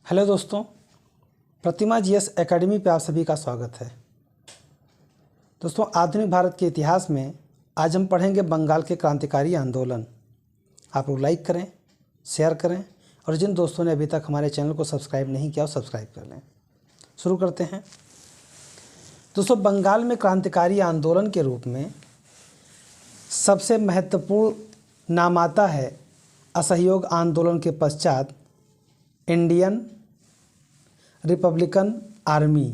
Hello दोस्तों, प्रतिमा GS academy पे आप सभी का स्वागत है। दोस्तों, आधुनिक भारत के इतिहास में आज हम पढ़ेंगे बंगाल के क्रांतिकारी आंदोलन। आप लोग लाइक करें, शेयर करें और जिन दोस्तों ने अभी तक हमारे चैनल को सब्सक्राइब नहीं किया वो सब्सक्राइब कर लें। शुरू करते हैं। दोस्तों, बंगाल में क्रांतिकारी आंदोलन के रूप में सबसे महत्वपूर्ण नाम आता है असहयोग आंदोलन के पश्चात इंडियन रिपब्लिकन आर्मी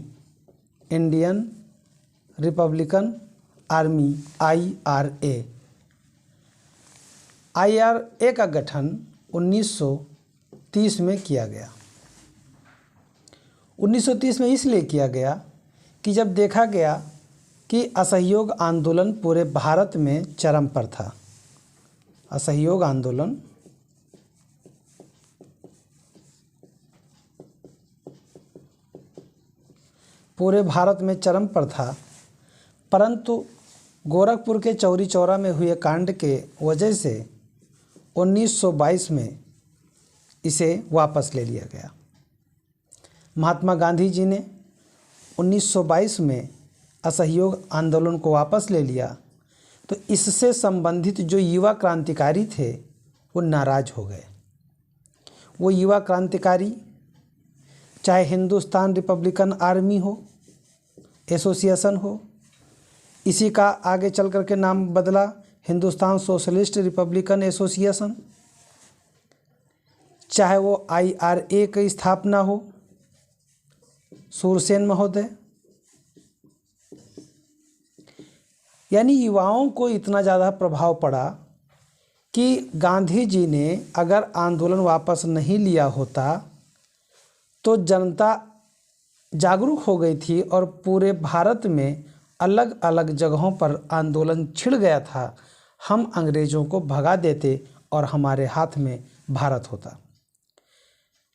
IRA का गठन 1930 में किया गया। 1930 में इसलिए किया गया कि जब देखा गया कि असहयोग आंदोलन पूरे भारत में चरम पर था। असहयोग आंदोलन पूरे भारत में चरम पर था, परंतु गोरखपुर के चौरी चौरा में हुए कांड के वजह से 1922 में इसे वापस ले लिया गया। महात्मा गांधी जी ने 1922 में असहयोग आंदोलन को वापस ले लिया, तो इससे संबंधित जो युवा क्रांतिकारी थे वो नाराज़ हो गए। वो युवा क्रांतिकारी चाहे हिंदुस्तान रिपब्लिकन आर्मी हो, एसोसिएशन हो, इसी का आगे चल कर के नाम बदला हिंदुस्तान सोशलिस्ट रिपब्लिकन एसोसिएशन, चाहे वो IRA की स्थापना हो, सूरसेन महोदय, यानी युवाओं को इतना ज़्यादा प्रभाव पड़ा कि गांधी जी ने अगर आंदोलन वापस नहीं लिया होता तो जनता जागरूक हो गई थी और पूरे भारत में अलग अलग जगहों पर आंदोलन छिड़ गया था। हम अंग्रेज़ों को भगा देते और हमारे हाथ में भारत होता।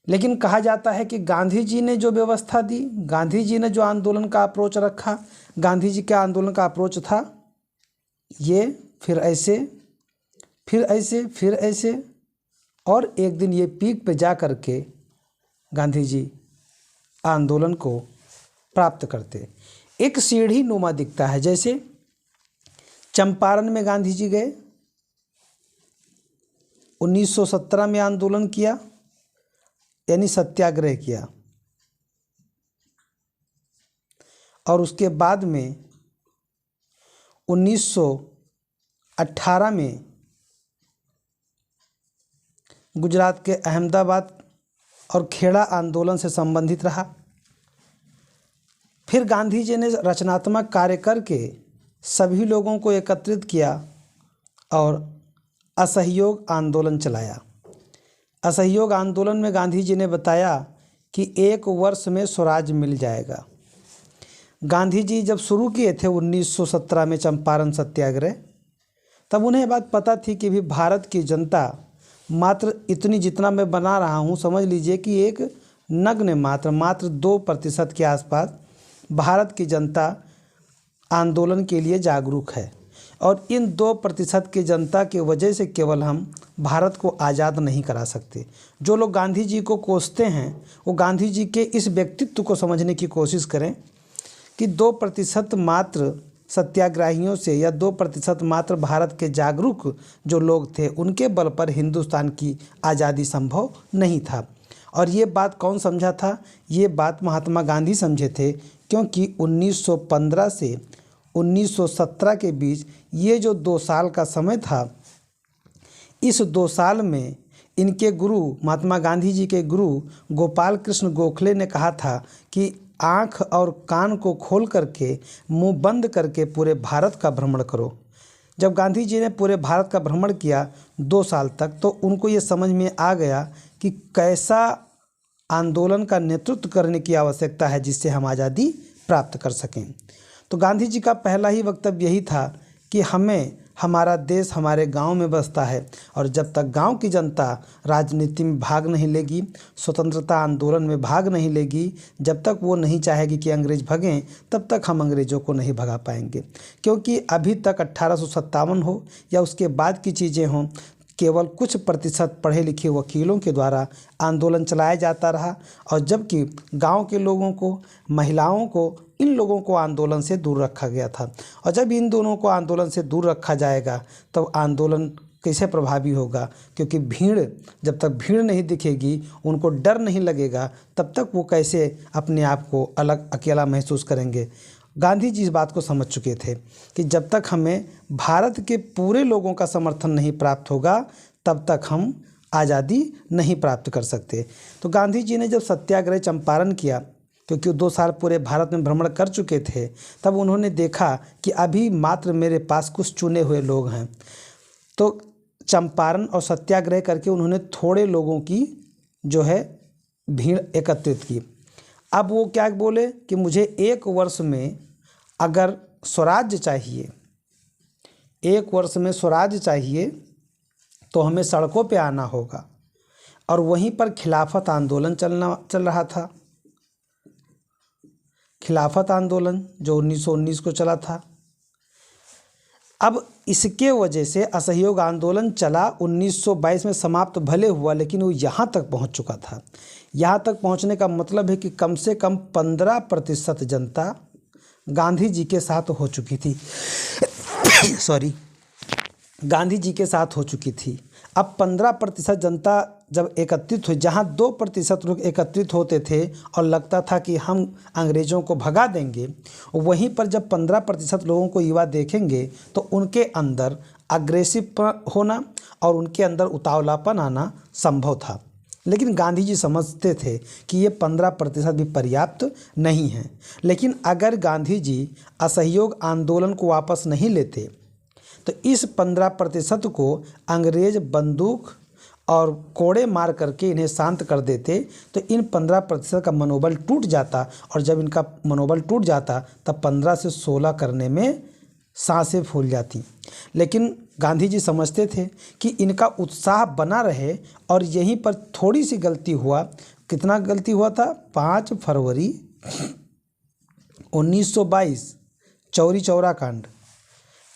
लेकिन कहा जाता है कि गांधी जी ने जो व्यवस्था दी, गांधी जी ने जो आंदोलन का अप्रोच रखा, गांधी जी के आंदोलन का अप्रोच था ये फिर ऐसे फिर ऐसे फिर ऐसे, और एक दिन ये पीक पे जा कर के गांधी जी आंदोलन को प्राप्त करते। एक सीढ़ी नुमा दिखता है, जैसे चंपारण में गांधी जी गए, 1917 में आंदोलन किया, यानी सत्याग्रह किया, और उसके बाद में 1918 में गुजरात के अहमदाबाद और खेड़ा आंदोलन से संबंधित रहा। फिर गांधी जी ने रचनात्मक कार्य करके सभी लोगों को एकत्रित किया और असहयोग आंदोलन चलाया। असहयोग आंदोलन में गांधी जी ने बताया कि 1 वर्ष में स्वराज मिल जाएगा। गांधी जी जब शुरू किए थे 1917 में चंपारण सत्याग्रह, तब उन्हें बात पता थी कि भी भारत की जनता मात्र इतनी जितना मैं बना रहा हूँ, समझ लीजिए कि एक नग्न मात्र 2% के आसपास भारत की जनता आंदोलन के लिए जागरूक है, और इन 2% की जनता की वजह से केवल हम भारत को आज़ाद नहीं करा सकते। जो लोग गांधी जी को कोसते हैं वो गांधी जी के इस व्यक्तित्व को समझने की कोशिश करें कि 2% मात्र सत्याग्रहियों से या 2% मात्र भारत के जागरूक जो लोग थे उनके बल पर हिंदुस्तान की आज़ादी संभव नहीं था। और ये बात कौन समझा था? ये बात महात्मा गांधी समझे थे, क्योंकि 1915 से 1917 के बीच ये जो 2 साल का समय था, इस 2 साल में इनके गुरु महात्मा गांधी जी के गुरु गोपाल कृष्ण गोखले ने कहा था कि आँख और कान को खोल करके मुंह बंद करके पूरे भारत का भ्रमण करो। जब गांधी जी ने पूरे भारत का भ्रमण किया 2 साल तक, तो उनको ये समझ में आ गया कि कैसा आंदोलन का नेतृत्व करने की आवश्यकता है जिससे हम आज़ादी प्राप्त कर सकें। तो गांधी जी का पहला ही वक्तव्य यही था कि हमें हमारा देश हमारे गांव में बसता है, और जब तक गांव की जनता राजनीति में भाग नहीं लेगी, स्वतंत्रता आंदोलन में भाग नहीं लेगी, जब तक वो नहीं चाहेगी कि अंग्रेज़ भगें, तब तक हम अंग्रेज़ों को नहीं भगा पाएंगे। क्योंकि अभी तक 1857 हो या उसके बाद की चीज़ें हों, केवल कुछ प्रतिशत पढ़े लिखे वकीलों के द्वारा आंदोलन चलाया जाता रहा, और जबकि गांव के लोगों को, महिलाओं को, इन लोगों को आंदोलन से दूर रखा गया था। और जब इन दोनों को आंदोलन से दूर रखा जाएगा तब आंदोलन कैसे प्रभावी होगा, क्योंकि जब तक भीड़ नहीं दिखेगी, उनको डर नहीं लगेगा, तब तक वो कैसे अपने आप को अलग अकेला महसूस करेंगे। गांधी जी इस बात को समझ चुके थे कि जब तक हमें भारत के पूरे लोगों का समर्थन नहीं प्राप्त होगा तब तक हम आज़ादी नहीं प्राप्त कर सकते। तो गांधी जी ने जब सत्याग्रह चंपारण किया, क्योंकि वो 2 साल पूरे भारत में भ्रमण कर चुके थे, तब उन्होंने देखा कि अभी मात्र मेरे पास कुछ चुने हुए लोग हैं। तो चंपारण और सत्याग्रह करके उन्होंने थोड़े लोगों की जो है भीड़ एकत्रित की। अब वो क्या बोले कि मुझे 1 वर्ष में अगर स्वराज्य चाहिए, 1 वर्ष में स्वराज्य चाहिए तो हमें सड़कों पे आना होगा। और वहीं पर खिलाफत आंदोलन चल रहा था। खिलाफत आंदोलन जो 1919 को चला था। अब इसके वजह से असहयोग आंदोलन चला, 1922 में समाप्त भले हुआ, लेकिन वो यहाँ तक पहुँच चुका था। यहाँ तक पहुँचने का मतलब है कि कम से कम 15% जनता गांधी जी के साथ हो चुकी थी गांधी जी के साथ हो चुकी थी। अब 15% जनता जब एकत्रित हुई, जहाँ 2% लोग एकत्रित होते थे और लगता था कि हम अंग्रेज़ों को भगा देंगे, वहीं पर जब 15% लोगों को युवा देखेंगे तो उनके अंदर अग्रेसिव होना और उनके अंदर उतावलापन आना संभव था। लेकिन गांधी जी समझते थे कि ये 15% भी पर्याप्त नहीं है। लेकिन अगर गांधी जी असहयोग आंदोलन को वापस नहीं लेते तो इस 15% को अंग्रेज बंदूक और कोड़े मार करके इन्हें शांत कर देते, तो इन 15% का मनोबल टूट जाता, और जब इनका मनोबल टूट जाता तब 15 से 16 करने में सांसें फूल जाती। लेकिन गांधी जी समझते थे कि इनका उत्साह बना रहे, और यहीं पर थोड़ी सी गलती हुआ। कितना गलती हुआ था? 5 फरवरी 1922 चौरी चौरा कांड।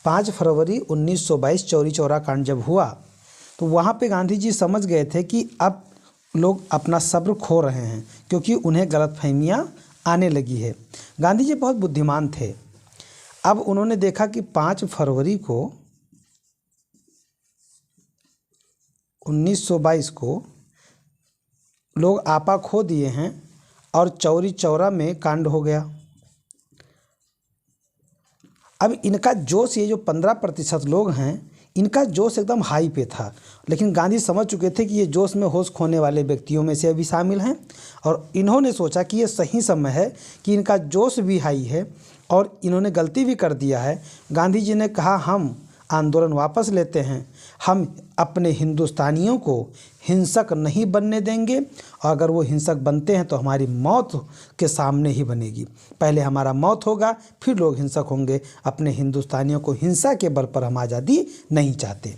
5 फरवरी 1922 चौरी चौरा कांड जब हुआ तो वहाँ पे गांधी जी समझ गए थे कि अब लोग अपना सब्र खो रहे हैं, क्योंकि उन्हें गलतफहमियाँ आने लगी है। गांधी जी बहुत बुद्धिमान थे। अब उन्होंने देखा कि 5 फरवरी को 1922 को लोग आपा खो दिए हैं और चौरी चौरा में कांड हो गया। अब इनका जोश, ये जो 15% लोग हैं, इनका जोश एकदम हाई पे था। लेकिन गांधी समझ चुके थे कि ये जोश में होश खोने वाले व्यक्तियों में से अभी शामिल हैं, और इन्होंने सोचा कि ये सही समय है कि इनका जोश भी हाई है और इन्होंने गलती भी कर दिया है। गांधी जी ने कहा, हम आंदोलन वापस लेते हैं, हम अपने हिंदुस्तानियों को हिंसक नहीं बनने देंगे, और अगर वो हिंसक बनते हैं तो हमारी मौत के सामने ही बनेगी। पहले हमारा मौत होगा, फिर लोग हिंसक होंगे। अपने हिंदुस्तानियों को हिंसा के बल पर हम आज़ादी नहीं चाहते।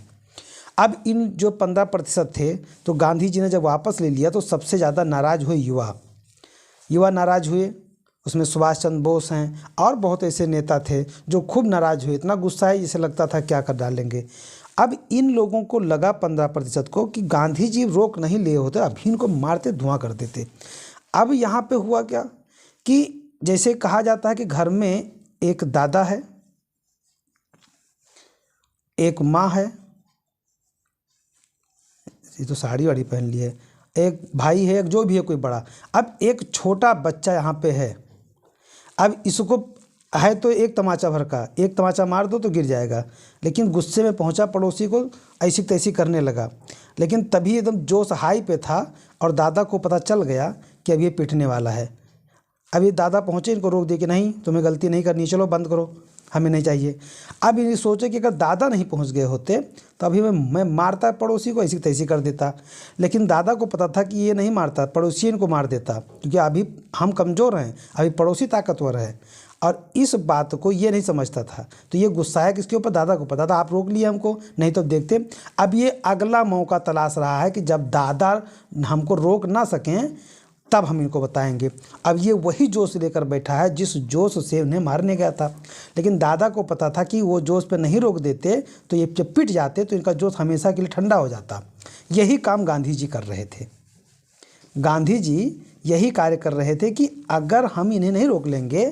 अब इन जो 15% थे, तो गांधी जी ने जब वापस ले लिया तो सबसे ज़्यादा नाराज़ हुए युवा नाराज़ हुए। उसमें सुभाष चंद्र बोस हैं और बहुत ऐसे नेता थे जो खूब नाराज़ हुए। इतना गुस्सा है जैसे लगता था क्या कर डालेंगे। अब इन लोगों को लगा 15% को कि गांधी जी रोक नहीं लिए होते, अभी इनको मारते धुआं कर देते। अब यहाँ पे हुआ क्या कि जैसे कहा जाता है कि घर में एक दादा है, एक माँ है, ये तो साड़ी वाड़ी पहन ली है, एक भाई है, एक जो भी है कोई बड़ा, अब एक छोटा बच्चा यहाँ पे है। अब इसको है तो एक तमाचा भर का, एक तमाचा मार दो तो गिर जाएगा, लेकिन गुस्से में पहुंचा पड़ोसी को ऐसी तैसी करने लगा। लेकिन तभी एकदम जोश हाई पे था और दादा को पता चल गया कि अब ये पिटने वाला है। अब ये दादा पहुँचे, इनको रोक दिए कि नहीं, तुम्हें गलती नहीं करनी, चलो बंद करो, हमें नहीं चाहिए। अब ये सोचे कि अगर दादा नहीं पहुंच गए होते तो अभी मैं मारता पड़ोसी को, ऐसी तैसी कर देता। लेकिन दादा को पता था कि ये नहीं मारता, पड़ोसी इनको मार देता, क्योंकि अभी हम कमज़ोर हैं, अभी पड़ोसी ताकतवर है। और इस बात को ये नहीं समझता था, तो ये गुस्साया किसके ऊपर? दादा को। पता था आप रोक लिए हमको, नहीं तो देखते। अब ये अगला मौका तलाश रहा है कि जब दादा हमको रोक ना सकें तब हम इनको बताएंगे। अब ये वही जोश लेकर बैठा है जिस जोश से उन्हें मारने गया था, लेकिन दादा को पता था कि वो जोश पे नहीं रोक देते तो ये जब पिट जाते तो इनका जोश हमेशा के लिए ठंडा हो जाता। यही काम गांधी जी कर रहे थे। गांधी जी यही कार्य कर रहे थे कि अगर हम इन्हें नहीं रोक लेंगे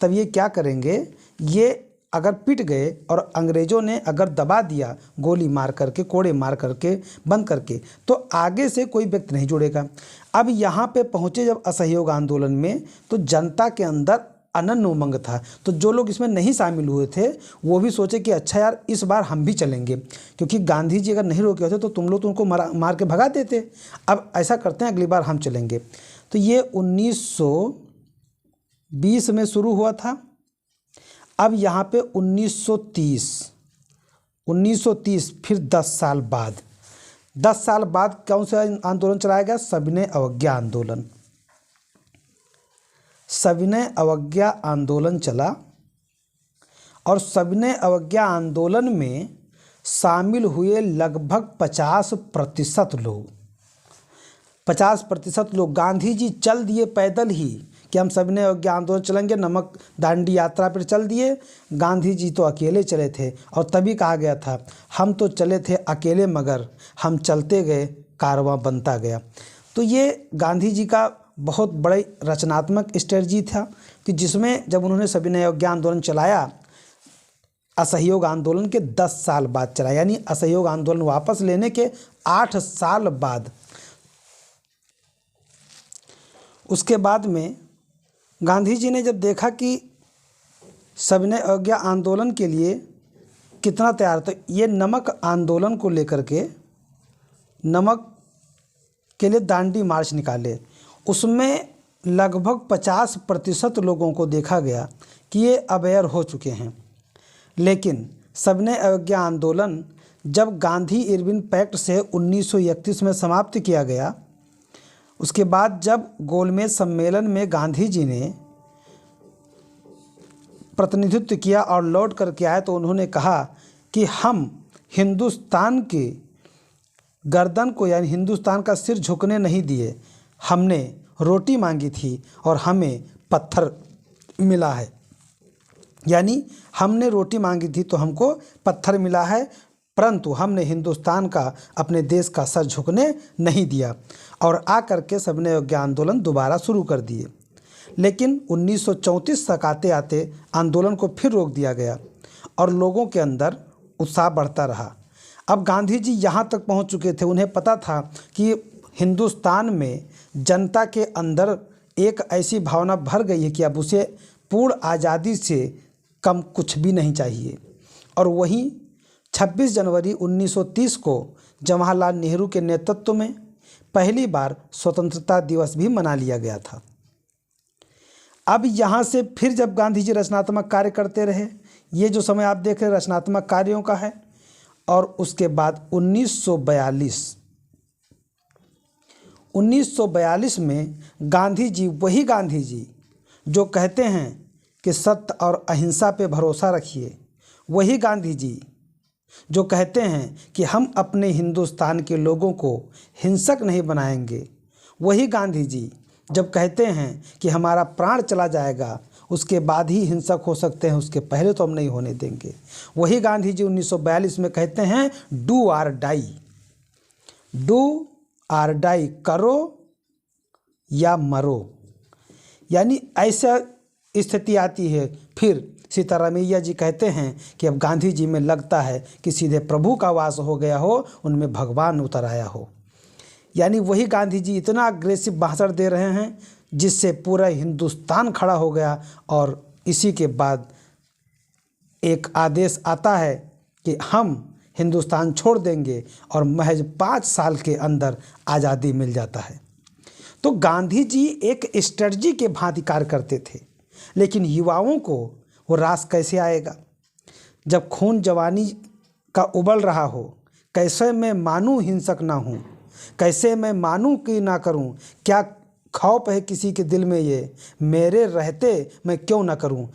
तब ये क्या करेंगे, ये अगर पिट गए और अंग्रेज़ों ने अगर दबा दिया गोली मार करके, कोड़े मार करके, बंद करके, तो आगे से कोई व्यक्ति नहीं जुड़ेगा। अब यहाँ पे पहुँचे जब असहयोग आंदोलन में, तो जनता के अंदर अनन्य उमंग था। तो जो लोग इसमें नहीं शामिल हुए थे वो भी सोचे कि अच्छा यार इस बार हम भी चलेंगे, क्योंकि गांधी जी अगर नहीं रोके होते तो तुम लोग तो उनको मार के भगा देते। अब ऐसा करते हैं, अगली बार हम चलेंगे। तो ये 1920 में शुरू हुआ था। अब यहाँ पे 1930 फिर 10 साल बाद, 10 साल बाद कौन सा आंदोलन चलाया गया? सविनय अवज्ञा आंदोलन। सविनय अवज्ञा आंदोलन चला और सविनय अवज्ञा आंदोलन में शामिल हुए लगभग 50% लोग, 50% लोग। गांधी जी चल दिए पैदल ही कि हम सविनय अवज्ञा आंदोलन चलेंगे, नमक दांडी यात्रा पर चल दिए। गांधी जी तो अकेले चले थे और तभी कहा गया था हम तो चले थे अकेले मगर हम चलते गए कारवां बनता गया। तो ये गांधी जी का बहुत बड़ी रचनात्मक स्ट्रेटजी था कि जिसमें जब उन्होंने सविनय अवज्ञा आंदोलन चलाया, असहयोग आंदोलन के 10 साल बाद चला, यानी असहयोग आंदोलन वापस लेने के 8 साल बाद। उसके बाद में गांधी जी ने जब देखा कि सविनय अवज्ञा आंदोलन के लिए कितना तैयार, तो ये नमक आंदोलन को लेकर के नमक के लिए दांडी मार्च निकाले। उसमें लगभग 50% लोगों को देखा गया कि ये अवेयर हो चुके हैं। लेकिन सविनय अवज्ञा आंदोलन जब गांधी इरविन पैक्ट से 1931 में समाप्त किया गया, उसके बाद जब गोलमेज सम्मेलन में गांधी जी ने प्रतिनिधित्व किया और लौट करके आए तो उन्होंने कहा कि हम हिंदुस्तान की गर्दन को, यानी हिंदुस्तान का सिर झुकने नहीं दिए, हमने रोटी मांगी थी और हमें पत्थर मिला है। यानी हमने रोटी मांगी थी तो हमको पत्थर मिला है, परंतु हमने हिंदुस्तान का, अपने देश का सर झुकने नहीं दिया। और आकर के सविनय अवज्ञा आंदोलन दोबारा शुरू कर दिए। लेकिन 1934 तक आते आते आंदोलन को फिर रोक दिया गया और लोगों के अंदर उत्साह बढ़ता रहा। अब गांधी जी यहाँ तक पहुँच चुके थे, उन्हें पता था कि हिंदुस्तान में जनता के अंदर एक ऐसी भावना भर गई है कि अब उसे पूर्ण आज़ादी से कम कुछ भी नहीं चाहिए। और वहीं 26 जनवरी 1930 को जवाहरलाल नेहरू के नेतृत्व में पहली बार स्वतंत्रता दिवस भी मना लिया गया था। अब यहाँ से फिर जब गांधी जी रचनात्मक कार्य करते रहे, ये जो समय आप देख रहे हैं रचनात्मक कार्यों का है। और उसके बाद 1942 में गांधी जी, वही गांधी जी जो कहते हैं कि सत्य और अहिंसा पे भरोसा रखिए, वही गांधी जी जो कहते हैं कि हम अपने हिंदुस्तान के लोगों को हिंसक नहीं बनाएंगे, वही गांधी जी जब कहते हैं कि हमारा प्राण चला जाएगा उसके बाद ही हिंसक हो सकते हैं, उसके पहले तो हम नहीं होने देंगे, वही गांधी जी 1942 में कहते हैं डू आर डाई, करो या मरो। यानी ऐसा स्थिति आती है। फिर सीतारामैया जी कहते हैं कि अब गांधी जी में लगता है कि सीधे प्रभु का वास हो गया हो, उनमें भगवान उतर आया हो। यानी वही गांधी जी इतना अग्रेसिव भाषण दे रहे हैं जिससे पूरा हिंदुस्तान खड़ा हो गया। और इसी के बाद एक आदेश आता है कि हम हिंदुस्तान छोड़ देंगे और महज 5 साल के अंदर आज़ादी मिल जाता है। तो गांधी जी एक स्ट्रेटजी के भांति कार्य करते थे, लेकिन युवाओं को वो रास कैसे आएगा जब खून जवानी का उबल रहा हो। कैसे मैं मानूं हिंसक ना हूँ, कैसे मैं मानूं कि ना करूँ, क्या खौफ है किसी के दिल में ये, मेरे रहते मैं क्यों ना करूँ।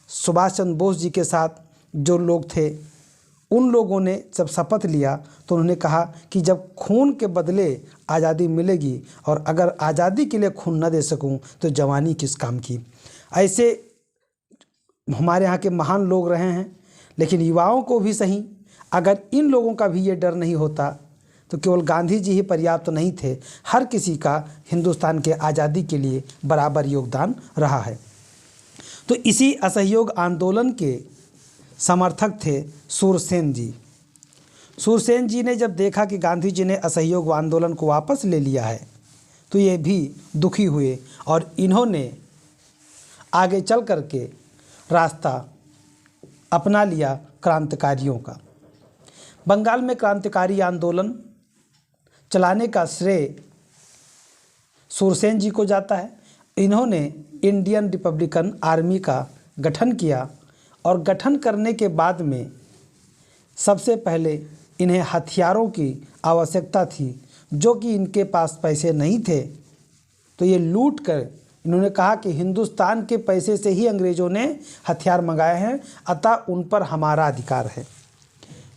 सुभाष चंद्र बोस जी के साथ जो लोग थे उन लोगों ने जब शपथ लिया तो उन्होंने कहा कि जब खून के बदले आज़ादी मिलेगी और अगर आज़ादी के लिए खून न दे सकूं तो जवानी किस काम की। ऐसे हमारे यहाँ के महान लोग रहे हैं, लेकिन युवाओं को भी सही, अगर इन लोगों का भी ये डर नहीं होता तो केवल गांधी जी ही पर्याप्त नहीं थे, हर किसी का हिंदुस्तान के आज़ादी के लिए बराबर योगदान रहा है। तो इसी असहयोग आंदोलन के समर्थक थे सूरसेन जी। सूरसेन जी ने जब देखा कि गांधी जी ने असहयोग आंदोलन को वापस ले लिया है तो ये भी दुखी हुए और इन्होंने आगे चल कर के रास्ता अपना लिया क्रांतिकारियों का। बंगाल में क्रांतिकारी आंदोलन चलाने का श्रेय सूरसेन जी को जाता है। इन्होंने इंडियन रिपब्लिकन आर्मी का गठन किया और गठन करने के बाद में सबसे पहले इन्हें हथियारों की आवश्यकता थी, जो कि इनके पास पैसे नहीं थे, तो ये लूट कर इन्होंने कहा कि हिंदुस्तान के पैसे से ही अंग्रेज़ों ने हथियार मंगाए हैं, अतः उन पर हमारा अधिकार है।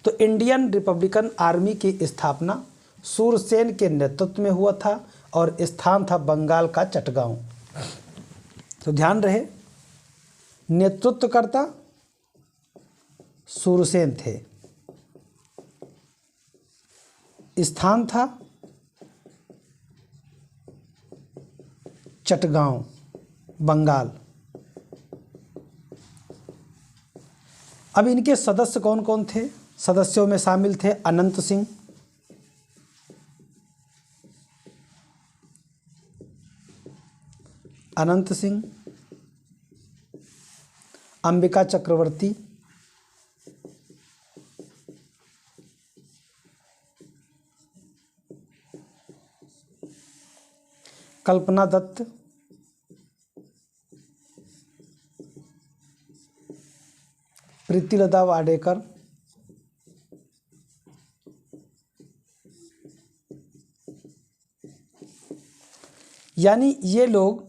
तो इंडियन रिपब्लिकन आर्मी की स्थापना सूरसेन के नेतृत्व में हुआ था और स्थान था बंगाल का चटगांव। तो ध्यान रहे, नेतृत्वकर्ता सूरसेन थे, स्थान था चटगांव, बंगाल। अब इनके सदस्य कौन कौन थे? सदस्यों में शामिल थे अनंत सिंह, अंबिका चक्रवर्ती, कल्पना दत्त, प्रीतिलता वाडेकर, यानी ये लोग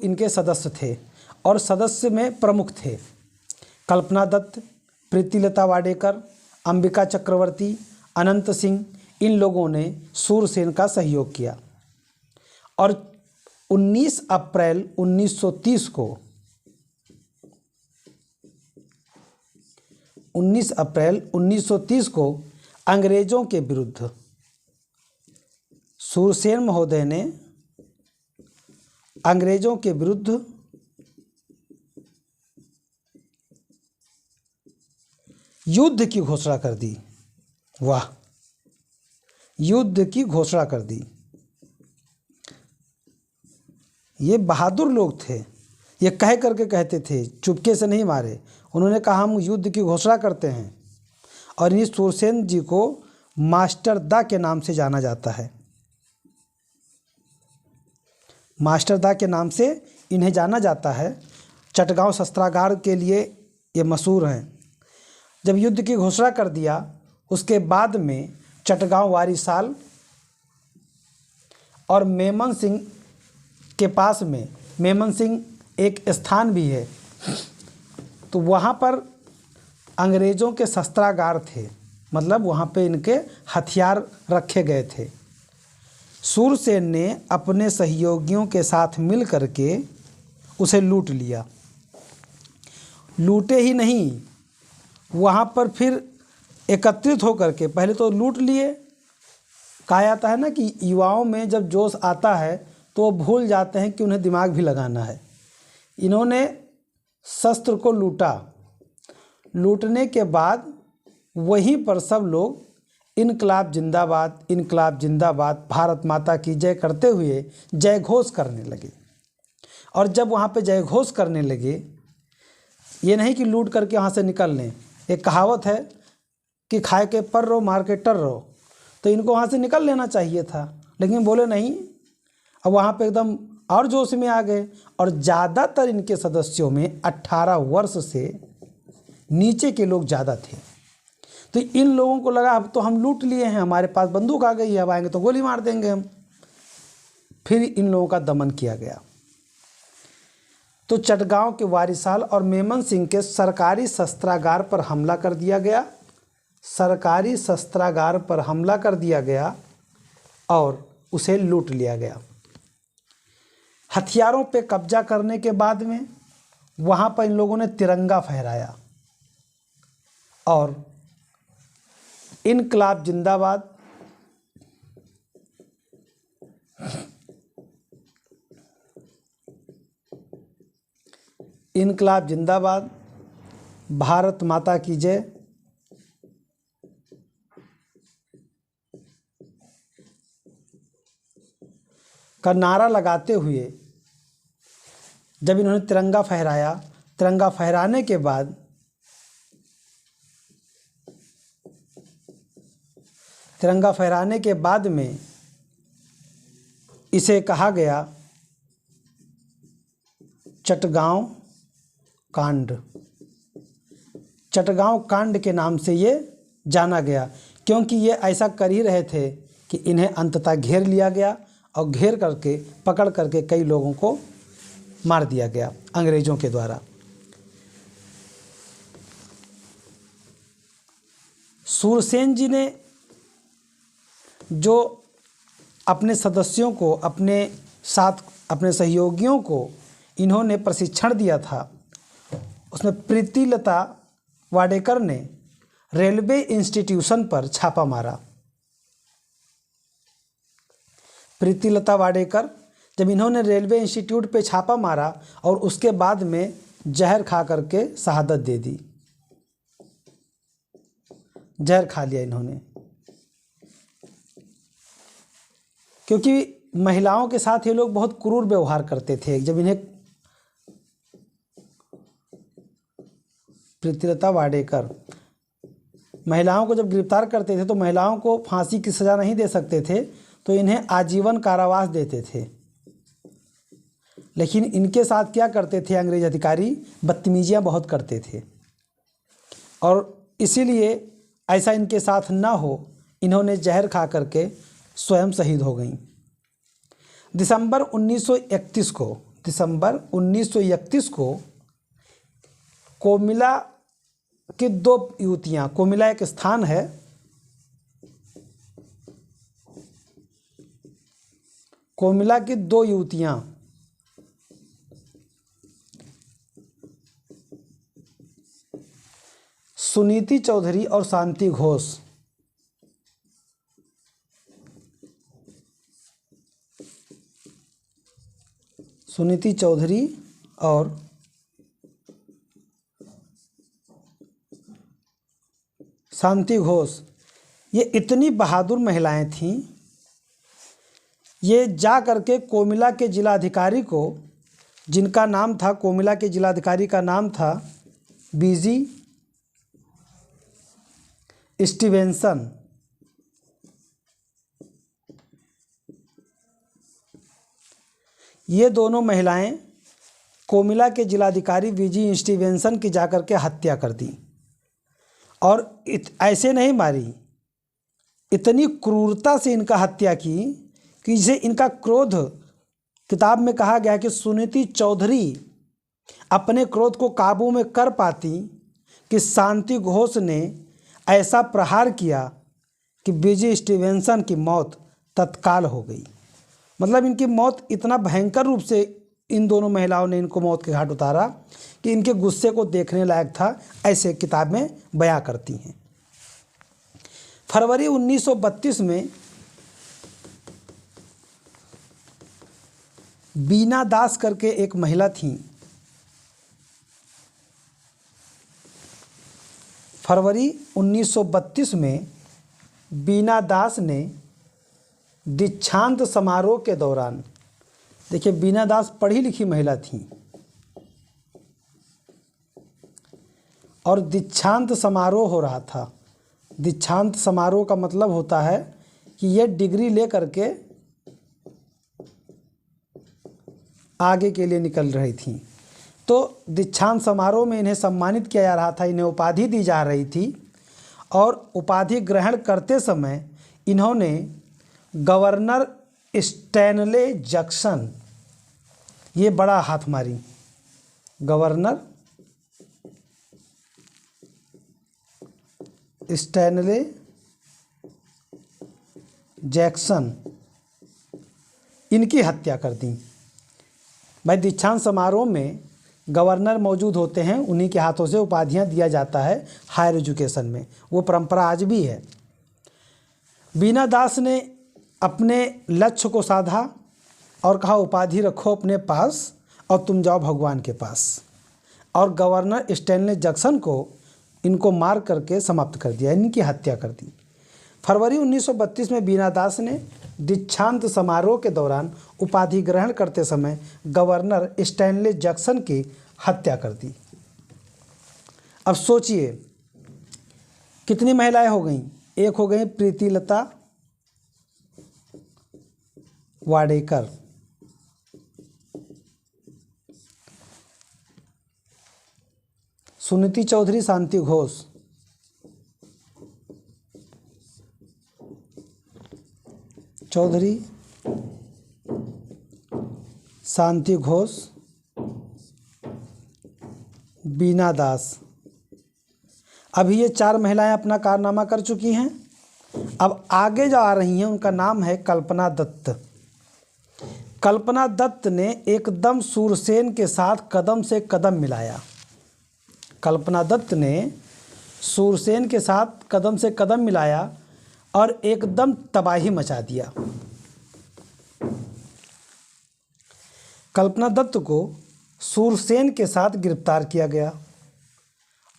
इनके सदस्य थे और सदस्य में प्रमुख थे कल्पना दत्त, प्रीतिलता वाडेकर, अंबिका चक्रवर्ती, अनंत सिंह। इन लोगों ने सूरसेन का सहयोग किया और 19 अप्रैल 1930 को अंग्रेज़ों के विरुद्ध सूरसेन महोदय ने अंग्रेज़ों के विरुद्ध युद्ध की घोषणा कर दी। वाह, युद्ध की घोषणा कर दी। ये बहादुर लोग थे, ये कह करके कहते थे, चुपके से नहीं मारे। उन्होंने कहा हम युद्ध की घोषणा करते हैं। और इन्हीं सूरसेन जी को मास्टर दा के नाम से जाना जाता है। मास्टर दा के नाम से इन्हें जाना जाता है। चटगांव शस्त्रागार के लिए ये मशहूर हैं। जब युद्ध की घोषणा कर दिया उसके बाद में चटगांव वारीसाल और मेमन सिंह के पास में मेमन सिंह एक स्थान भी है, तो वहाँ पर अंग्रेज़ों के शस्त्रागार थे, मतलब वहाँ पे इनके हथियार रखे गए थे। सूरसेन ने अपने सहयोगियों के साथ मिल करके उसे लूट लिया। लूटे ही नहीं, वहाँ पर फिर एकत्रित होकर के पहले तो लूट लिए। कहा जाता है ना कि युवाओं में जब जोश आता है तो वो भूल जाते हैं कि उन्हें दिमाग भी लगाना है। इन्होंने शस्त्र को लूटा। लूटने के बाद वहीं पर सब लोग इनकलाब जिंदाबाद, इनकलाब जिंदाबाद, भारत माता की जय करते हुए जय घोष करने लगे। और जब वहाँ पे जय घोष करने लगे, ये नहीं कि लूट करके वहाँ से निकल लें। एक कहावत है कि खाए के पर रहो मार के टर रहो, तो इनको वहाँ से निकल लेना चाहिए था, लेकिन बोले नहीं। अब वहाँ पे एकदम और जोश में आ गए। और ज़्यादातर इनके सदस्यों में 18 वर्ष से नीचे के लोग ज़्यादा थे। तो इन लोगों को लगा अब तो हम लूट लिए हैं, हमारे पास बंदूक आ गई है, अब आएंगे तो गोली मार देंगे हम। फिर इन लोगों का दमन किया गया। तो चटगांव के वारिसाल और मेमन सिंह के सरकारी शस्त्रागार पर हमला कर दिया गया। सरकारी शस्त्रागार पर हमला कर दिया गया और उसे लूट लिया गया। हथियारों पे कब्जा करने के बाद में वहाँ पर इन लोगों ने तिरंगा फहराया और इनकलाब जिंदाबाद, इनकलाब जिंदाबाद, भारत माता की जय का नारा लगाते हुए जब इन्होंने तिरंगा फहराया, तिरंगा फहराने के बाद तिरंगा फहराने के बाद में इसे कहा गया चटगांव कांड। चटगांव कांड के नाम से ये जाना गया, क्योंकि ये ऐसा कर ही रहे थे कि इन्हें अंततः घेर लिया गया और घेर करके पकड़ करके कई लोगों को मार दिया गया अंग्रेज़ों के द्वारा। सूरसेन जी ने जो अपने सदस्यों को, अपने साथ अपने सहयोगियों को इन्होंने प्रशिक्षण दिया था, उसमें प्रीतिलता वाडेकर ने रेलवे इंस्टीट्यूशन पर छापा मारा। प्रीतिलता वाडेकर, जब इन्होंने रेलवे इंस्टीट्यूट पे छापा मारा और उसके बाद में जहर खा करके शहादत दे दी, जहर खा लिया इन्होंने, क्योंकि महिलाओं के साथ ये लोग बहुत क्रूर व्यवहार करते थे। जब इन्हें प्रीतिलता वाडेकर महिलाओं को जब गिरफ्तार करते थे तो महिलाओं को फांसी की सज़ा नहीं दे सकते थे, तो इन्हें आजीवन कारावास देते थे। लेकिन इनके साथ क्या करते थे अंग्रेज अधिकारी, बदतमीजियाँ बहुत करते थे और इसीलिए ऐसा इनके साथ ना हो, इन्होंने जहर खा करके स्वयं शहीद हो गईं। दिसंबर 1931 को कोमिला की 2 युवतियाँ, कोमिला एक स्थान है, कोमिला की 2 युवतियाँ सुनीति चौधरी और शांति घोष सुनीति चौधरी और शांति घोष ये इतनी बहादुर महिलाएं थीं, ये जा करके कोमिला के जिलाधिकारी को, जिनका नाम था, कोमिला के जिलाधिकारी का नाम था बीजी स्टीवेंसन, ये दोनों महिलाएं कोमिला के जिलाधिकारी बीजी स्टीवेंसन की जाकर के हत्या कर दी। और ऐसे नहीं मारी, इतनी क्रूरता से इनका हत्या की कि जिसे इनका क्रोध, किताब में कहा गया कि सुनीति चौधरी अपने क्रोध को काबू में कर पाती कि शांति घोष ने ऐसा प्रहार किया कि बीजी स्टीवेंसन की मौत तत्काल हो गई। मतलब इनकी मौत इतना भयंकर रूप से इन दोनों महिलाओं ने इनको मौत के घाट उतारा कि इनके गुस्से को देखने लायक था, ऐसे किताब में बयां करती हैं। फरवरी 1932 में बीना दास करके एक महिला थी। फरवरी 1932 में बीना दास ने दीक्षांत समारोह के दौरान, देखिए बीना दास पढ़ी लिखी महिला थी और दीक्षांत समारोह हो रहा था। दीक्षांत समारोह का मतलब होता है कि ये डिग्री ले करके आगे के लिए निकल रही थी। तो दीक्षांत समारोह में इन्हें सम्मानित किया जा रहा था, इन्हें उपाधि दी जा रही थी और उपाधि ग्रहण करते समय इन्होंने गवर्नर स्टैनले जैक्सन, ये बड़ा हाथ मारी, गवर्नर स्टैनले जैक्सन इनकी हत्या कर दी। भाई दीक्षांत समारोह में गवर्नर मौजूद होते हैं, उन्हीं के हाथों से उपाधियां दिया जाता है हायर एजुकेशन में, वो परंपरा आज भी है। बीना दास ने अपने लक्ष्य को साधा और कहा उपाधि रखो अपने पास और तुम जाओ भगवान के पास, और गवर्नर स्टैनले जैक्सन को इनको मार करके समाप्त कर दिया, इनकी हत्या कर दी। फरवरी 1932 में बीना दास ने दीक्षांत समारोह के दौरान उपाधि ग्रहण करते समय गवर्नर स्टैनले जैक्सन की हत्या कर दी। अब सोचिए कितनी महिलाएं हो गईं। एक हो गई प्रीतिलता वाडेकर, सुनीति चौधरी शांति घोष, चौधरी शांति घोष, बीना दास। अभी ये 4 महिलाएं अपना कारनामा कर चुकी हैं। अब आगे जो आ रही हैं उनका नाम है कल्पना दत्त। कल्पना दत्त ने एकदम सूरसेन के साथ कदम से कदम मिलाया। कल्पना दत्त ने सूरसेन के साथ कदम से कदम मिलाया और एकदम तबाही मचा दिया। कल्पना दत्त को सूरसेन के साथ गिरफ्तार किया गया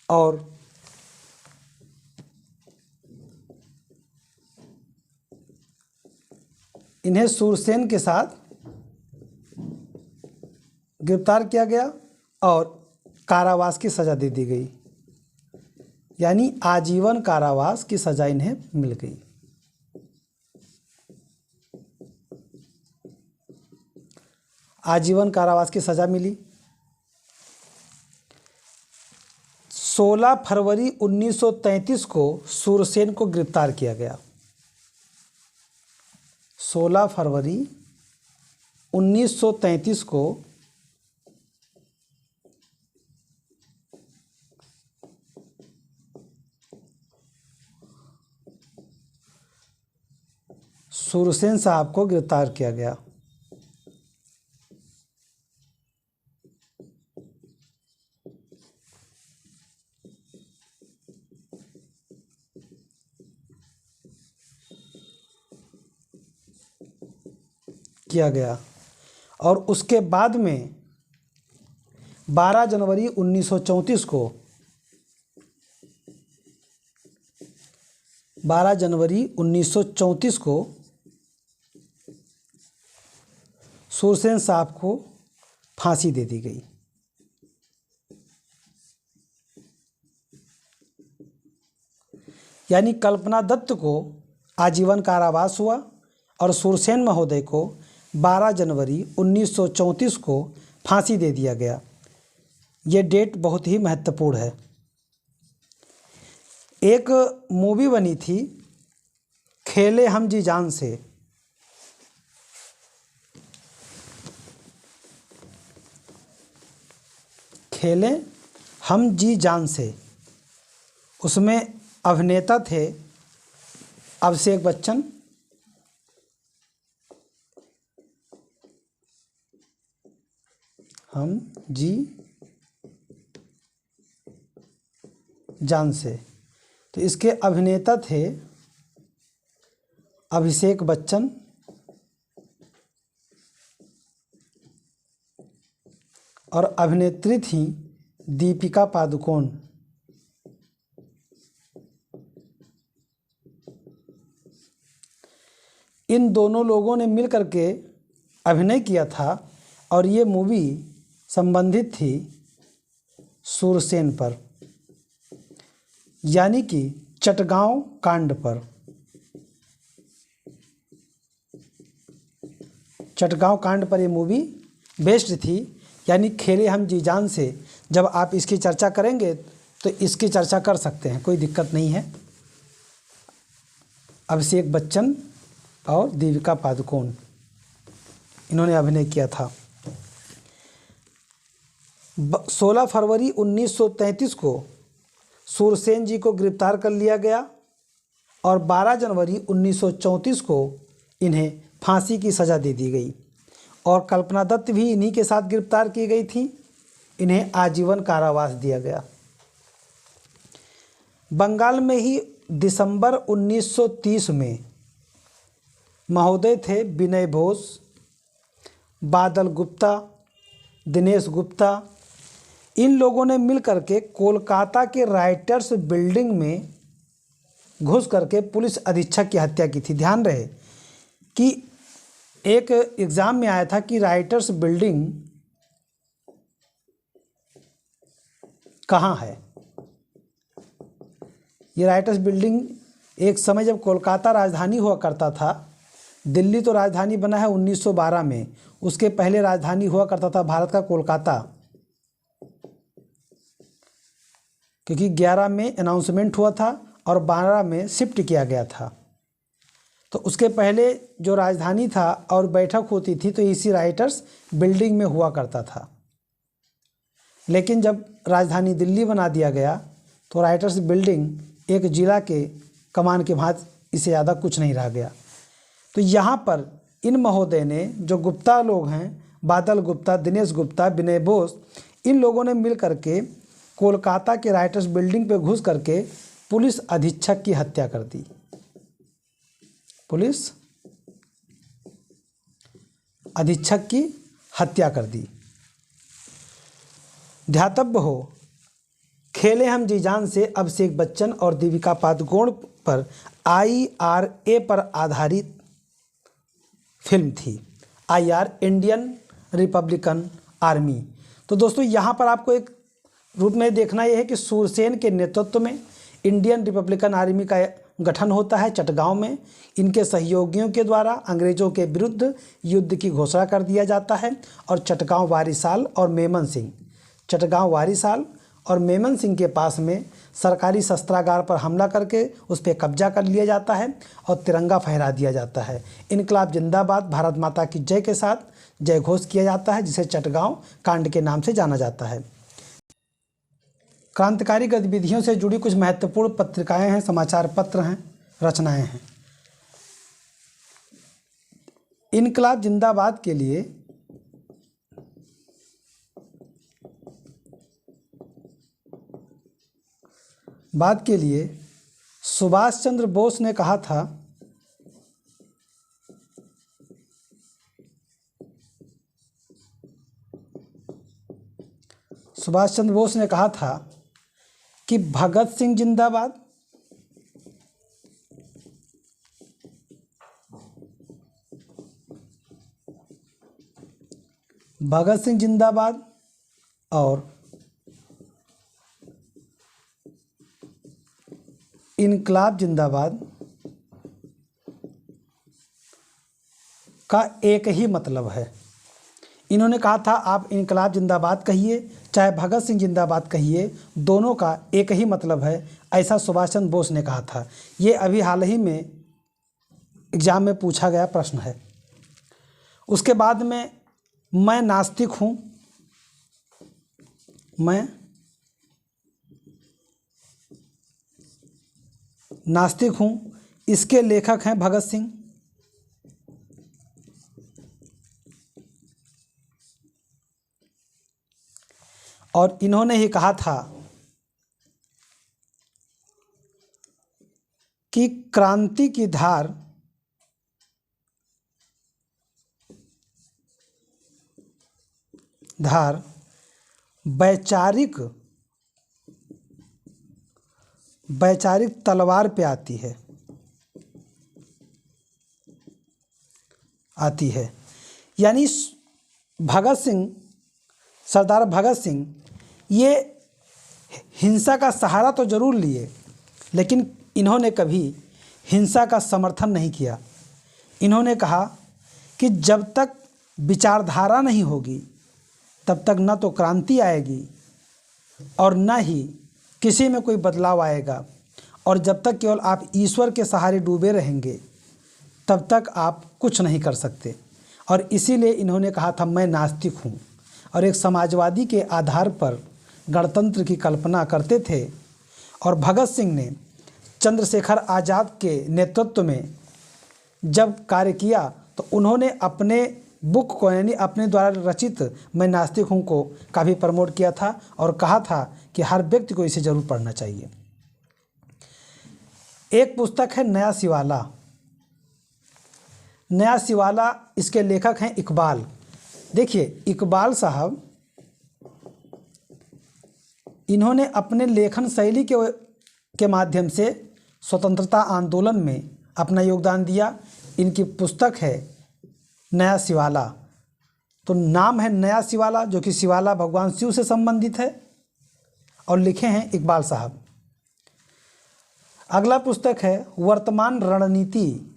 और इन्हें सूरसेन के साथ गिरफ्तार किया गया और कारावास की सज़ा दे दी गई, यानी आजीवन कारावास की सज़ा इन्हें मिल गई। आजीवन कारावास की सज़ा मिली। 16 फरवरी 1933 को सूरसेन को गिरफ्तार किया गया। 16 फरवरी 1933 को सूरसेन साहब को गिरफ्तार किया गया। और उसके बाद में 12 जनवरी 1934 को 12 जनवरी 1934 को सूरसेन साहब को फांसी दे दी गई। यानी कल्पना दत्त को आजीवन कारावास हुआ और सूरसेन महोदय को 12 जनवरी 1934 को फांसी दे दिया गया। ये डेट बहुत ही महत्वपूर्ण है। एक मूवी बनी थी खेले हम जी जान से, खेले हम जी जान से, उसमें अभिनेता थे अभिषेक बच्चन, हम जी जान से, तो इसके अभिनेता थे अभिषेक बच्चन और अभिनेत्री थी दीपिका पादुकोण। इन दोनों लोगों ने मिल करके अभिनय किया था और ये मूवी संबंधित थी सूरसेन पर, यानी कि चटगांव कांड पर। चटगांव कांड पर ये मूवी बेस्ड थी, यानी खेले हम जी जान से जब आप इसकी चर्चा करेंगे तो इसकी चर्चा कर सकते हैं, कोई दिक्कत नहीं है। अभिषेक बच्चन और दीपिका पादुकोण इन्होंने अभिनय किया था। 16 फरवरी 1933 को सूरसेन जी को गिरफ्तार कर लिया गया और 12 जनवरी 1934 को इन्हें फांसी की सज़ा दे दी गई और कल्पना दत्त भी इन्हीं के साथ गिरफ्तार की गई थी। इन्हें आजीवन कारावास दिया गया। बंगाल में ही दिसंबर 1930 में महोदय थे विनय बोस, बादल गुप्ता, दिनेश गुप्ता, इन लोगों ने मिल करके कोलकाता के राइटर्स बिल्डिंग में घुस करके पुलिस अधीक्षक की हत्या की थी। ध्यान रहे कि एक एग्ज़ाम में आया था कि राइटर्स बिल्डिंग कहाँ है। ये राइटर्स बिल्डिंग एक समय जब कोलकाता राजधानी हुआ करता था, दिल्ली तो राजधानी बना है 1912 में, उसके पहले राजधानी हुआ करता था भारत का कोलकाता, क्योंकि 11 में अनाउंसमेंट हुआ था और 12 में शिफ्ट किया गया था। तो उसके पहले जो राजधानी था और बैठक होती थी तो इसी राइटर्स बिल्डिंग में हुआ करता था। लेकिन जब राजधानी दिल्ली बना दिया गया तो राइटर्स बिल्डिंग एक जिला के कमान के भांति इससे ज़्यादा कुछ नहीं रह गया। तो यहाँ पर इन महोदय ने, जो गुप्ता लोग हैं, बादल गुप्ता, दिनेश गुप्ता, विनय बोस, इन लोगों ने मिल करके कोलकाता के राइटर्स बिल्डिंग पे घुस करके पुलिस अधीक्षक की हत्या कर दी। पुलिस अधीक्षक की हत्या कर दी। ध्यातव्य हो, खेले हम जी जान से अभिषेक बच्चन और दीपिका पादुकोण पर IRA पर आधारित फिल्म थी। IR Indian Republican army. तो दोस्तों यहाँ पर आपको एक रूप में देखना यह है कि सूरसेन के नेतृत्व में इंडियन रिपब्लिकन आर्मी का गठन होता है चटगांव में। इनके सहयोगियों के द्वारा अंग्रेज़ों के विरुद्ध युद्ध की घोषणा कर दिया जाता है और चटगांव वारिसाल और मेमन सिंह, चटगांव वारिसाल और मेमन सिंह के पास में सरकारी शस्त्रागार पर हमला करके उस पर कब्जा कर लिया जाता है और तिरंगा फहरा दिया जाता है। इनकलाब जिंदाबाद, भारत माता की जय के साथ जय घोष किया जाता है, जिसे चटगांव कांड के नाम से जाना जाता है। क्रांतिकारी गतिविधियों से जुड़ी कुछ महत्वपूर्ण पत्रिकाएं हैं, समाचार पत्र हैं, रचनाएं हैं। इनकलाब जिंदाबाद के लिए सुभाष चंद्र बोस ने कहा था कि भगत सिंह जिंदाबाद, भगत सिंह जिंदाबाद और इनकलाब जिंदाबाद का एक ही मतलब है। इन्होंने कहा था आप इनकलाब जिंदाबाद कहिए चाहे भगत सिंह जिंदाबाद कहिए, दोनों का एक ही मतलब है, ऐसा सुभाष चंद्र बोस ने कहा था। ये अभी हाल ही में एग्ज़ाम में पूछा गया प्रश्न है। उसके बाद में मैं नास्तिक हूँ, मैं नास्तिक हूँ, इसके लेखक हैं भगत सिंह। और इन्होंने ही कहा था कि क्रांति की धार वैचारिक तलवार पे आती है। यानी भगत सिंह, सरदार भगत सिंह ये हिंसा का सहारा तो जरूर लिए, लेकिन इन्होंने कभी हिंसा का समर्थन नहीं किया। इन्होंने कहा कि जब तक विचारधारा नहीं होगी तब तक न तो क्रांति आएगी और न ही किसी में कोई बदलाव आएगा, और जब तक केवल आप ईश्वर के सहारे डूबे रहेंगे तब तक आप कुछ नहीं कर सकते। और इसीलिए इन्होंने कहा था मैं नास्तिक हूँ, और एक समाजवादी के आधार पर गणतंत्र की कल्पना करते थे। और भगत सिंह ने चंद्रशेखर आज़ाद के नेतृत्व में जब कार्य किया तो उन्होंने अपने बुक को यानी अपने द्वारा रचित मैं नास्तिक हूँ को काफ़ी प्रमोट किया था और कहा था कि हर व्यक्ति को इसे जरूर पढ़ना चाहिए। एक पुस्तक है नया शिवाला। नया शिवाला, इसके लेखक हैं इकबाल। देखिए इकबाल साहब, इन्होंने अपने लेखन शैली के माध्यम से स्वतंत्रता आंदोलन में अपना योगदान दिया। इनकी पुस्तक है नया शिवाला। तो नाम है नया शिवाला, जो कि शिवाला भगवान शिव से संबंधित है और लिखे हैं इकबाल साहब। अगला पुस्तक है वर्तमान रणनीति।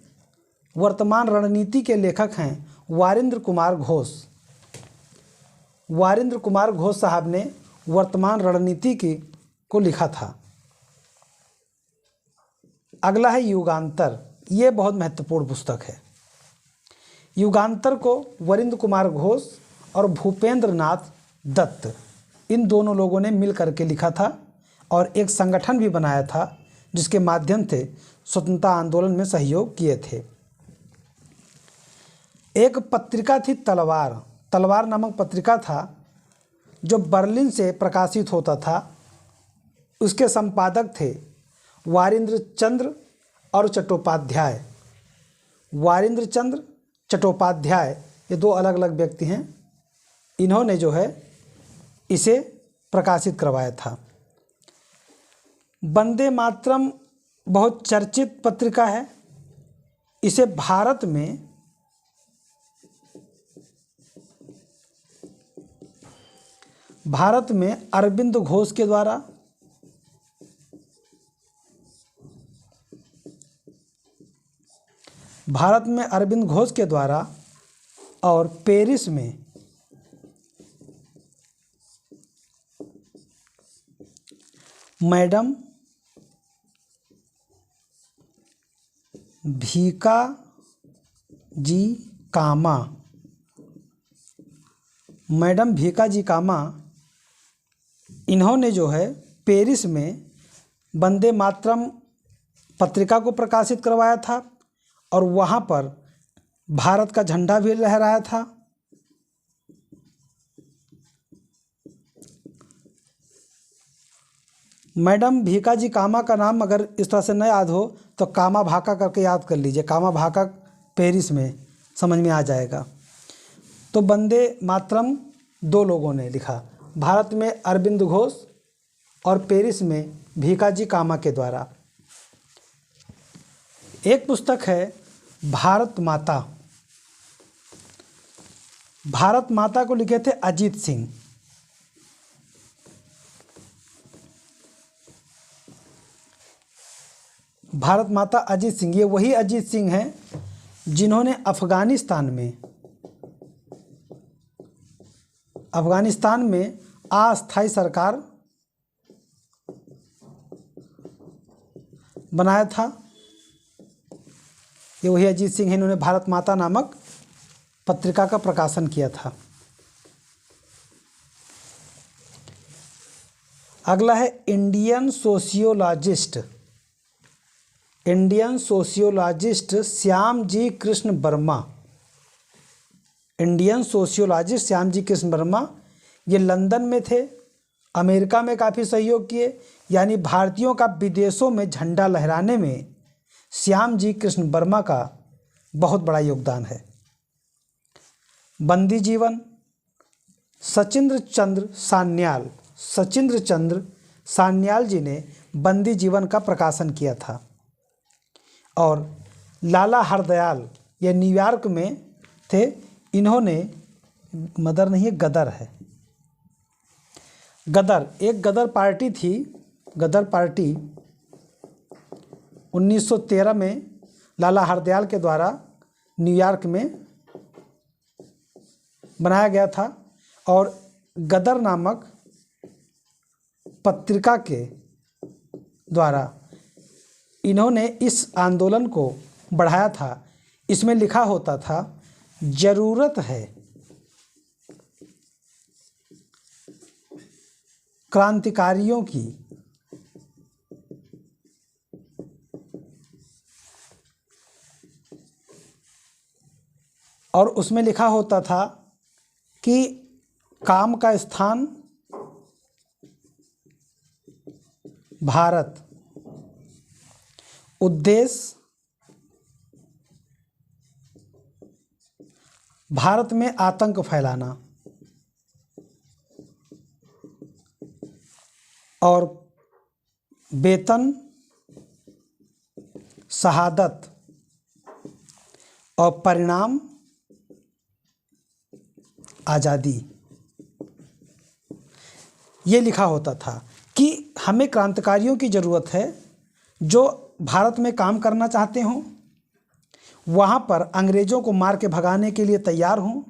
वर्तमान रणनीति के लेखक हैं वारिंद्र कुमार घोष। वारिंद्र कुमार घोष साहब ने वर्तमान रणनीति को लिखा था। अगला है युगांतर। ये बहुत महत्वपूर्ण पुस्तक है। युगांतर को वरिंद्र कुमार घोष और भूपेंद्र नाथ दत्त, इन दोनों लोगों ने मिल करके लिखा था और एक संगठन भी बनाया था जिसके माध्यम से स्वतंत्रता आंदोलन में सहयोग किए थे। एक पत्रिका थी तलवार। तलवार नामक पत्रिका था जो बर्लिन से प्रकाशित होता था। उसके संपादक थे वारिंद्र चंद्र और चट्टोपाध्याय। वारिंद्र चंद्र चट्टोपाध्याय ये दो अलग अलग व्यक्ति हैं। इन्होंने जो है इसे प्रकाशित करवाया था। वंदे मातरम बहुत चर्चित पत्रिका है। इसे भारत में अरविंद घोष के द्वारा और पेरिस में मैडम भीका जी कामा, इन्होंने जो है पेरिस में वंदे मातरम पत्रिका को प्रकाशित करवाया था और वहाँ पर भारत का झंडा भी लहराया था। मैडम भीका जी कामा का नाम अगर इस तरह से न याद हो तो कामा भाका करके याद कर लीजिए। कामा भाका पेरिस में समझ में आ जाएगा। तो वंदे मातरम दो लोगों ने लिखा, भारत में अरविंद घोष और पेरिस में भीका जी कामा के द्वारा। एक पुस्तक है भारत माता। भारत माता को लिखे थे अजीत सिंह। भारत माता अजीत सिंह, ये वही अजीत सिंह हैं जिन्होंने अफगानिस्तान में अस्थायी सरकार बनाया था। ये वही अजीत सिंह हैं, इन्होंने भारत माता नामक पत्रिका का प्रकाशन किया था। अगला है Indian sociologist Shyam ji Krishna Verma. Indian sociologist Shyam ji Krishna Verma ये लंदन में थे, अमेरिका में काफ़ी सहयोग किए। यानी भारतीयों का विदेशों में झंडा लहराने में श्याम जी कृष्ण वर्मा का बहुत बड़ा योगदान है। बंदी जीवन, सचिंद्र चंद्र सान्याल जी ने बंदी जीवन का प्रकाशन किया था। और लाला हरदयाल ये न्यूयॉर्क में थे, इन्होंने मदर नहीं है गदर है, एक गदर पार्टी थी। गदर पार्टी 1913 में लाला हरदयाल के द्वारा न्यूयॉर्क में बनाया गया था और गदर नामक पत्रिका के द्वारा इन्होंने इस आंदोलन को बढ़ाया था। इसमें लिखा होता था, ज़रूरत है क्रांतिकारियों की और उसमें लिखा होता था कि काम का स्थान भारत, उद्देश्य भारत में आतंक फैलाना और वेतन शहादत और परिणाम आज़ादी। ये लिखा होता था कि हमें क्रांतिकारियों की ज़रूरत है जो भारत में काम करना चाहते हों, वहाँ पर अंग्रेज़ों को मार के भगाने के लिए तैयार हों,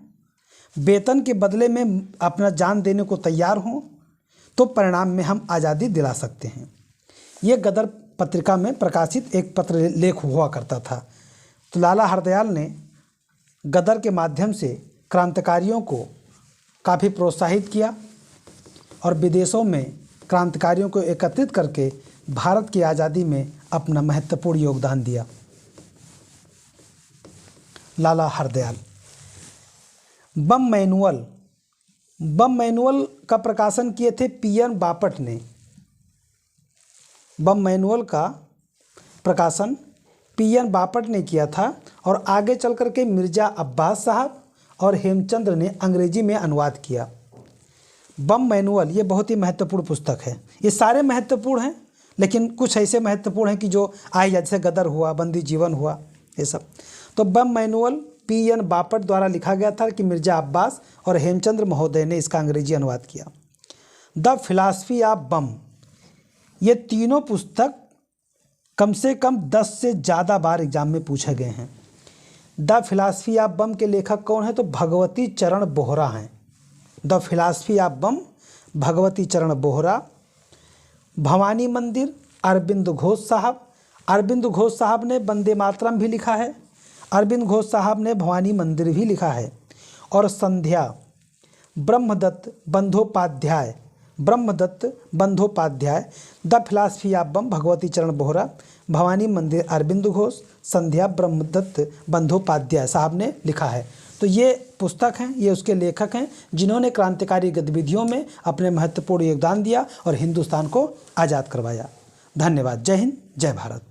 वेतन के बदले में अपना जान देने को तैयार हों, तो परिणाम में हम आज़ादी दिला सकते हैं। ये गदर पत्रिका में प्रकाशित एक पत्र लेख हुआ करता था। तो लाला हरदयाल ने गदर के माध्यम से क्रांतिकारियों को काफ़ी प्रोत्साहित किया और विदेशों में क्रांतिकारियों को एकत्रित करके भारत की आज़ादी में अपना महत्वपूर्ण योगदान दिया। लाला हरदयाल। बम मैनुअल का प्रकाशन किए थे पीएन बापट ने। बम मैनुअल का प्रकाशन पीएन बापट ने किया था और आगे चल कर के मिर्ज़ा अब्बास साहब और हेमचंद्र ने अंग्रेजी में अनुवाद किया। बम मैनुअल ये बहुत ही महत्वपूर्ण पुस्तक है। ये सारे महत्वपूर्ण हैं, लेकिन कुछ ऐसे महत्वपूर्ण हैं कि जो आए, जैसे गदर हुआ, बंदी जीवन हुआ, ये सब। तो बम मैनुअल पीएन बापट द्वारा लिखा गया था कि मिर्ज़ा अब्बास और हेमचंद्र महोदय ने इसका अंग्रेजी अनुवाद किया। द फिलॉसफी ऑफ बम, ये तीनों पुस्तक कम से कम 10 से ज़्यादा बार एग्जाम में पूछे गए हैं। द फिलॉसफी ऑफ बम के लेखक कौन है? तो भगवती चरण बोहरा हैं। The philosophy of bomb, Bhagwati Charan Bohra. Bhavani मंदिर, अरविंद घोष साहब। अरविंद घोष साहब ने वंदे मातरम भी लिखा है। अरविंद घोष साहब ने भवानी मंदिर भी लिखा है। और Sandhya, Brahmadatta Bandopadhyay. The philosophy of bomb, Bhagwati Charan Bohra. Bhavani मंदिर, अरविंद घोष। संध्या, ब्रह्मदत्त बंदोपाध्याय साहब ने लिखा है। तो ये पुस्तक हैं, ये उसके लेखक हैं जिन्होंने क्रांतिकारी गतिविधियों में अपने महत्वपूर्ण योगदान दिया और हिंदुस्तान को आज़ाद करवाया। धन्यवाद। जय हिंद, जय भारत।